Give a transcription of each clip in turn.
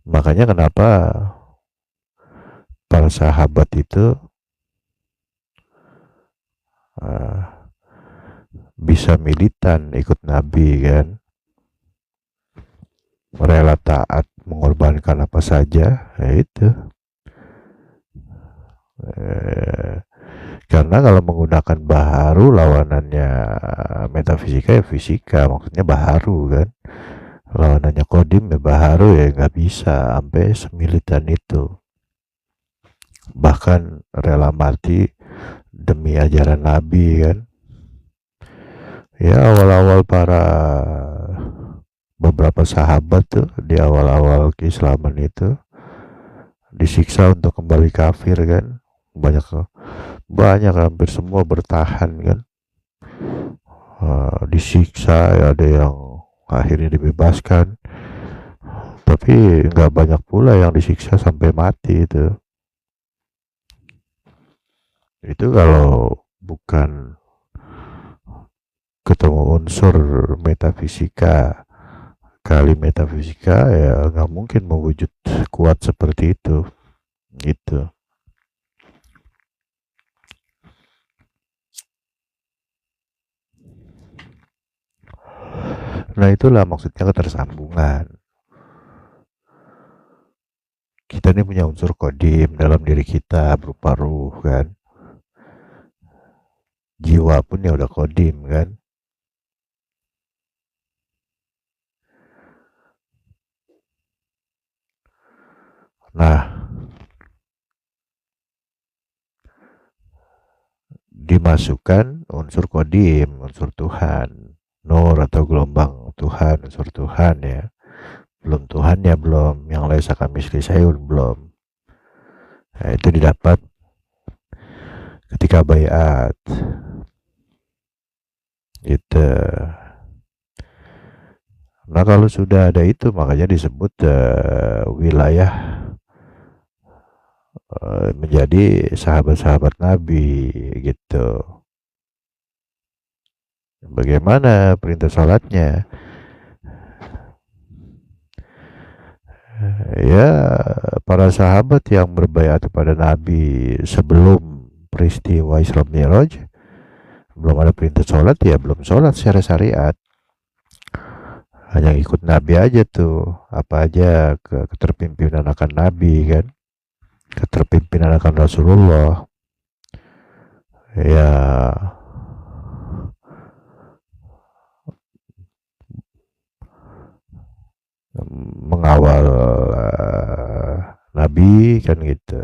Makanya kenapa para sahabat itu uh, bisa militan ikut Nabi kan, rela taat mengorbankan apa saja, ya itu. Eh, karena kalau menggunakan baharu lawanannya metafisika ya fisika, maksudnya baharu kan. Lawanannya kodim ya baharu, ya nggak bisa sampai semilitan itu. Bahkan rela mati demi ajaran Nabi kan. Ya awal-awal para beberapa sahabat tuh di awal-awal keislaman itu disiksa untuk kembali kafir kan. Banyak banyak hampir semua bertahan kan. Disiksa ya, ada yang akhirnya dibebaskan, tapi nggak banyak pula yang disiksa sampai mati itu kalau bukan ketemu unsur metafisika kali metafisika, ya nggak mungkin mewujud kuat seperti itu gitu. Nah itulah maksudnya ketersambungan. Kita ini punya unsur kodim dalam diri kita berupa ruh kan. Jiwa pun ya udah kodim kan. Nah, dimasukkan unsur kodim, unsur Tuhan, nur atau gelombang Tuhan, unsur Tuhan ya. Belum Tuhan ya belum, yang laisa kamisli sayun belum. Nah, itu didapat ketika bayat. Gitu. Nah kalau sudah ada itu makanya disebut wilayah menjadi sahabat-sahabat Nabi gitu. Bagaimana perintah sholatnya? Ya para sahabat yang berbaiat kepada Nabi sebelum peristiwa Isra Mi'raj belum ada perintah sholat, ya belum sholat secara syariat, hanya ikut Nabi aja tuh, apa aja keterpimpinan akan Nabi kan, keterpimpinan akan Rasulullah ya, mengawal Nabi kan gitu,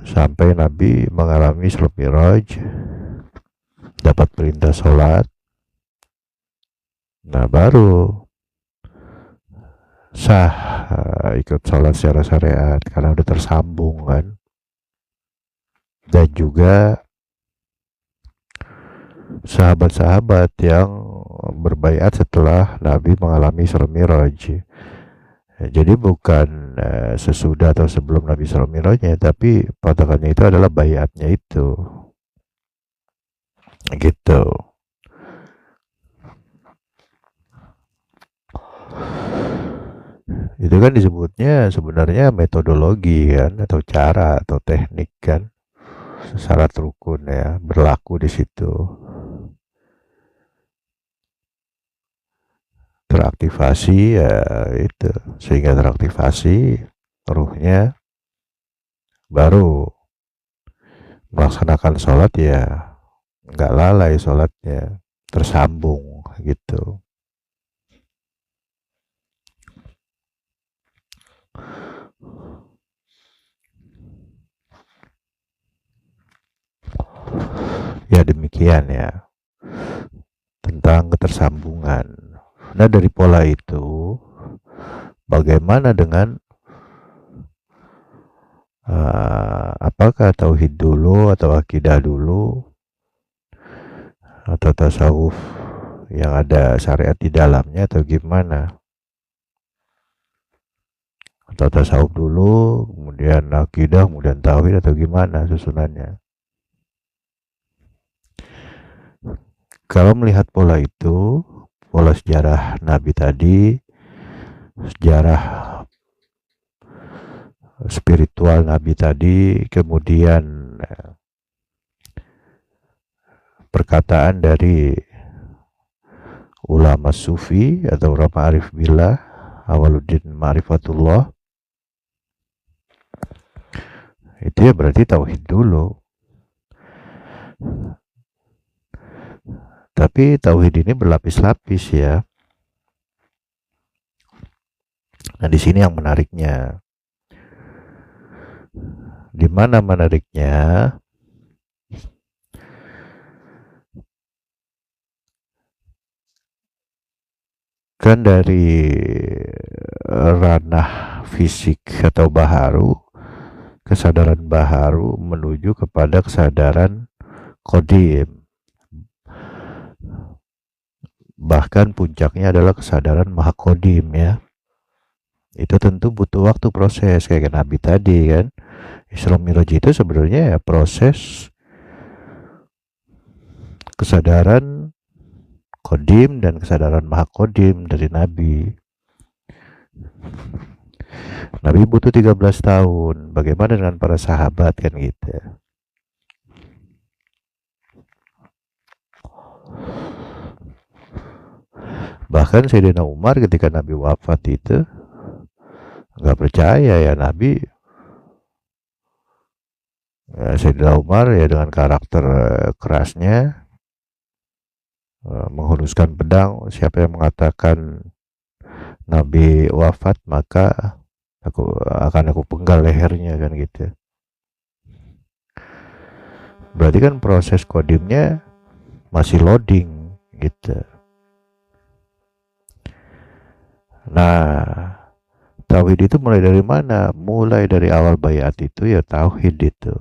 sampai Nabi mengalami Isra Mi'raj, dapat perintah sholat. Nah baru sah ikut sholat secara syariat karena udah tersambung kan. Dan juga sahabat-sahabat yang berbaiat setelah Nabi mengalami Isra Mi'raj. Jadi bukan sesudah atau sebelum Nabi Isra Mi'rajnya, tapi patokannya itu adalah baiatnya itu. Gitu. Itu kan disebutnya sebenarnya metodologi kan, atau cara atau teknik kan. Syarat rukun ya berlaku di situ. Teraktivasi ya itu, sehingga teraktivasi ruhnya, baru melaksanakan sholat ya nggak lalai sholatnya, tersambung gitu. Ya demikian ya tentang ketersambungan. Nah dari pola itu bagaimana dengan apakah tauhid dulu atau akidah dulu atau tasawuf yang ada syariat di dalamnya, atau gimana? Atau tasawuf dulu kemudian akidah kemudian tauhid, atau gimana susunannya? Kalau melihat pola itu, pola kalau sejarah Nabi tadi, sejarah spiritual Nabi tadi, kemudian perkataan dari ulama sufi atau ulama arif billah, Awaluddin Ma'rifatullah, itu ya berarti tauhid dulu. Tapi tauhid ini berlapis-lapis ya. Nah, di sini yang menariknya. Di mana menariknya? Kan dari ranah fisik atau baharu, kesadaran baharu menuju kepada kesadaran qadim. Bahkan puncaknya adalah kesadaran maha qadim ya. Itu tentu butuh waktu proses kayak Nabi tadi kan. Isra Mi'raj itu sebenarnya ya proses kesadaran qadim dan kesadaran maha qadim dari Nabi. Nabi butuh 13 tahun. Bagaimana dengan para sahabat kan gitu. Bahkan Sayyidina Umar ketika Nabi wafat itu nggak percaya ya Nabi. Ya, Sayyidina Umar ya dengan karakter kerasnya menghunuskan pedang. Siapa yang mengatakan Nabi wafat maka aku penggal lehernya kan gitu. Berarti kan proses kodimnya masih loading gitu. Nah, tauhid itu mulai dari mana? Mulai dari awal bayat itu ya tauhid itu.